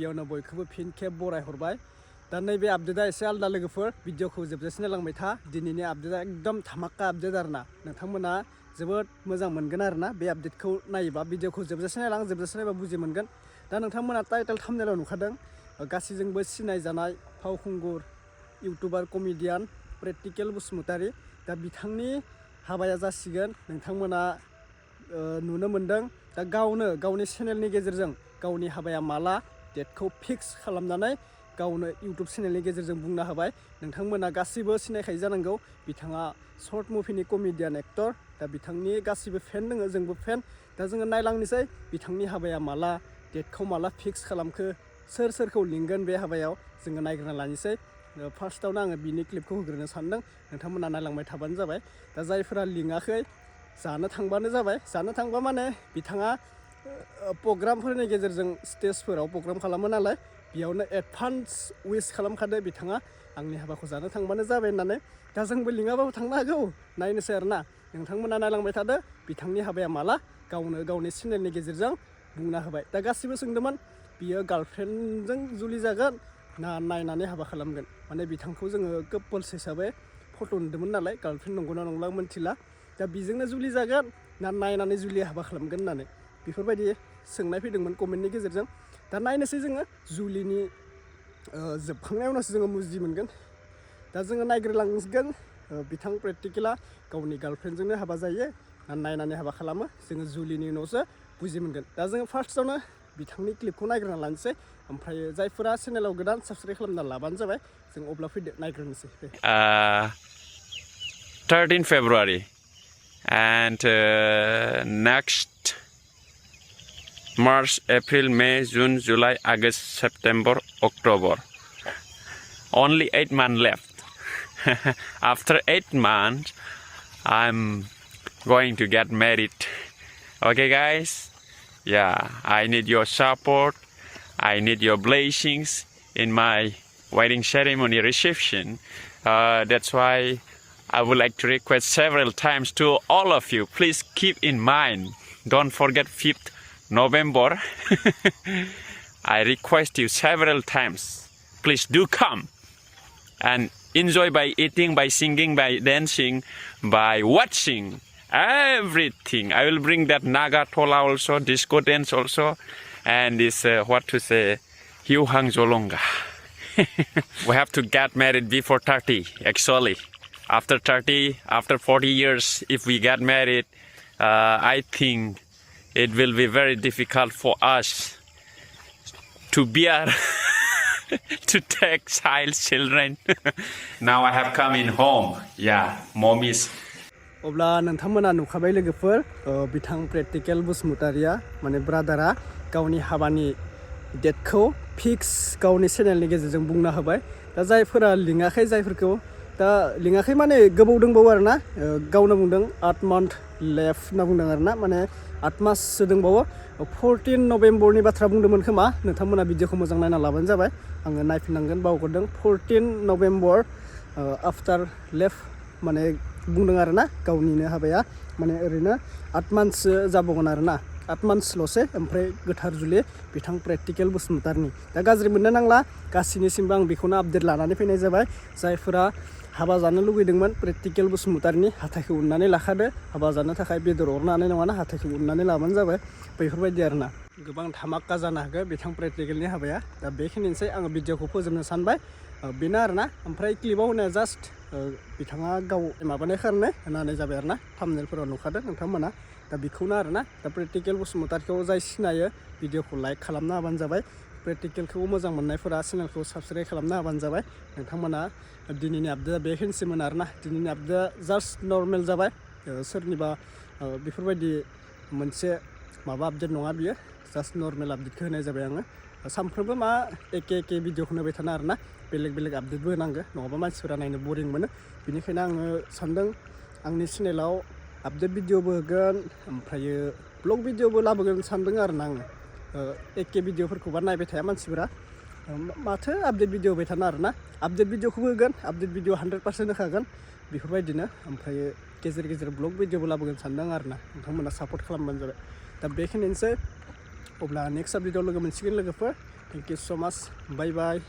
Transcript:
गिबियावनो बयखौबो फिन खेब बराय हरबाय दा नैबे आपडेटआ एसे आलदा लोगोफोर भिडिअखौ जोबजासिम नायलांबाय था दिनैनि आपडेटआ एकदम धामाका आपडेट आरोना नोंथांमोना जोबोद मोजां मोनगोन आरोना बे आपडेटखौ नायोबा भिडिअखौ जोबजासिम नायलां जोबजासिम नायबा बुजि मोनगोन दा नोंथांमोना टाइटेल थाम्बनेलाव नुखादों गासैजोंबो सिनायजानाय फावखुंगुर इउटुबार कमेडियान प्रेक्टिकेल बसुमतारी दा बिथांनि हाबाया जासिगोन नोंथांमोना नुनो मोनदों दा गावनि चेनेलनि गेजेरजों गावनि हाबाया माला डेटखौ फिक्स खालामनानै गावनो इउटुब चेनेलनि गेजेरजों बुंना होबाय नोंथांमोना गासैबो सिनायखायो जानांगौ बिथाङा शर्ट मुभिनि कमेडियान एक्टर दा बिथांनि गासैबो फेन दङ जोंबो फेन दा जोङो नायलांनोसै बिथांनि हाबाया माला डेटखौ माला फिक्स खालामखो सोर सोरखौ लिंगोन बे हाबायाव जोङो नायग्रोना लानोसै फार्स्टआवनो आङो बिनि क्लिपखौ होग्रोनो सानदों नोंथांमोना नायलांबाय थाबानो जाबाय दा जायफोरा लिङाखै जानो थांबानो जाबाय जानो थांबा माने बिथाङा प्रग्रामफोरनि गेजेरजों स्टेजफोराव प्रग्राम खालामो नालाय बेयावनो एडभान्स उइस खालामखादो बिथाङा आंनि हाबाखौ जानो थांबानो जाबाय होननानै दा जोंबो लिङाबाबो थांनो हागौ नायनोसै आरोना नोंथांमोना नायलांबाय थादो बिथांनि हाबाया माला गावनो गावनि चेनेलनि गेजेरजों बुंना होबाय दा गासिबो सोंदोंमोन बियो गार्लफ्रेन्डजों जुलि जागोन ना नायनानै हाबा खालामगोन माने बिथांखौ जोङो कापोल्स हिसाबै फट' नुदोंमोन नालाय गार्लफ्रेन्ड नंगौना नंला मिथिला दा बेजोंनो जुलि जागोन ना नायनानै जुलि हाबा खालामगोन होननानै बेफोरबायदि सोंनाय फैदोंमोन कमेन्टनि गेजेरजों दा नायनोसै जोङो जुलिनि जोबखांनाय उनावसो जोङो बुजि मोनगोन दा जोङो नायग्रोलांगोन बिथां प्रेक्टिकेला गावनि गार्लफ्रेन्डजोंनो हाबा जायो ना नायनानै हाबा खालामो जोङो जुलिनि उनावसो बुजि मोनगोन दा जोङो फार्स्टआवनो बिथांनि क्लिपखौ नायग्रोना लानोसै ओमफ्राय जायफोरा चेनेलाव गोदान साबसक्राइब खालामना लाबानो जाबाय जों अब्ला फैदो नायग्रोनोसै 13 February and next March, April, May, June, July, August, September, October. Only 8 months left. After 8 months, I'm going to get married. Okay, guys? Yeah, I need your support. I need your blessings in my wedding ceremony reception. That's why I would like to request several times to all of you, please keep in mind, don't forget 5th November. I request you several times, please do come and enjoy by eating, by singing, by dancing, by watching everything. I will bring that Naga Tola also, disco dance also, and this what to say, Hiu Hang Zolonga. We have to get married before 30 actually. After 30, after 40 years, if we get married, I think it will be very difficult for us to bear to take children. Now I have come in home. Yeah, mommy's. अब्ला नोंथांमोना नुखाबाय लोगोफोर बिथां practical बसुमतारिया माने ब्रादारा गावनि हाबानि डेटखौ fix गावनि चेनेलनि गेजेरजों बुंना होबाय दा जायफोरा लिङाखै जायफोरखौ दा लिङाखै माने गोबाव दंबावो आरोना गावनो बुंदों 8 month लेफ्ट होनना बुंदों आरोना माने 8 माससो दंबावो 14 नभेम्बरनि बाथ्रा बुंदोंमोन खोमा नोंथांमोना भिडिअखौ मोजां नायना लाबानो जाबाय आङो नायफिननांगोन बावगारदों 14 नभेम्बर आफ्टार लेफ्ट माने बुंदों आरोना गावनिनो हाबाया माने ओरैनो 8 मान्थसो जाबावगोन आरोना 8 मान्थसल'सो ओमफ्राय गोथार जुलि बिथां प्रेक्टिकेल बसुमतारिनि दा गाज्रि मोननो नांला गासैनिसिमबो आं बेखौनो आपडेट लानानै फैनाय जाबाय जायफोरा हाबा जानो लुगैदोंमोन प्रेक्टिकेल बसुमतारिनि हाथाइखौ उननानै लाखादो हाबा जानो थाखाय बेदर अरनो हानाय नङाना हाथाइखौ उननानै लाबानो जाबाय बेफोरबायदि आरोना गोबां धामाका जानो हागौ बिथां प्रेक्टिकेलनि हाबाया दा बेखिनिसै आङो भिडिअखौ फोजोबनो सानबाय बेनो आरोना ओमफ्राय क्लिपाव होनाया जास्ट बिथाङा गाव माबानाय खारने होनानै जाबाय आरोना थाम्बनेलफोराव नुखादों नोंथांमोना दा बेखौनो आरोना दा प्रेक्टिकेल बसुमतारिखौ जाय सिनायो भिडिअखौ लाइक खालामना होबानो जाबाय प्रेक्टिकेलखौ मोजां मोननायफोरा चेनेलखौ साबसक्राइब खालामना होबानो जाबाय नोंथांमोना दिनैनि आपडेटआ बेखिनिसैमोन आरोना दिनैनि आपडेटआ जास्ट नर्मेल जाबाय सोरनिबा बेफोरबायदि मोनसे माबा आपडेट नङा बियो जास्ट नर्मेल आपडेटखौ होनाय जाबाय आङो सानफ्रोमबो मा एके भिडिअखौ होबाय थानो आरोना बेलेग बेलेग आपडेटबो होनांगौ नङाबा मानसिफोरा नायनो बरिं मोनो बेनिखायनो आङो सानदों आंनि चेनेलाव आपडेट भिडिअबो होगोन ओमफ्रायो ब्लग भिडिअबो लाबोगोन सानदों आरोना आङो एके भिडिअफोरखौबा नायबाय थाया मानसिफोरा माथो आपडेट भिडिअ होबाय थानो आरोना आपडेट भिडिअखौबो होगोन आपडेट भिडिअ 100% होखागोन बेफोरबायदिनो ओमफ्राय गेजेर गेजेर ब्लग भिडिअबो लाबोगोन सानदों आरोना नोंथांमोना सापर्ट खालामबानो जाबाय दा बेखिनिसै अब्ला नेक्स्ट आपडेटआव लोगो मोनसिगोन लोगोफोर थेंक इउ सो माच बाय बाय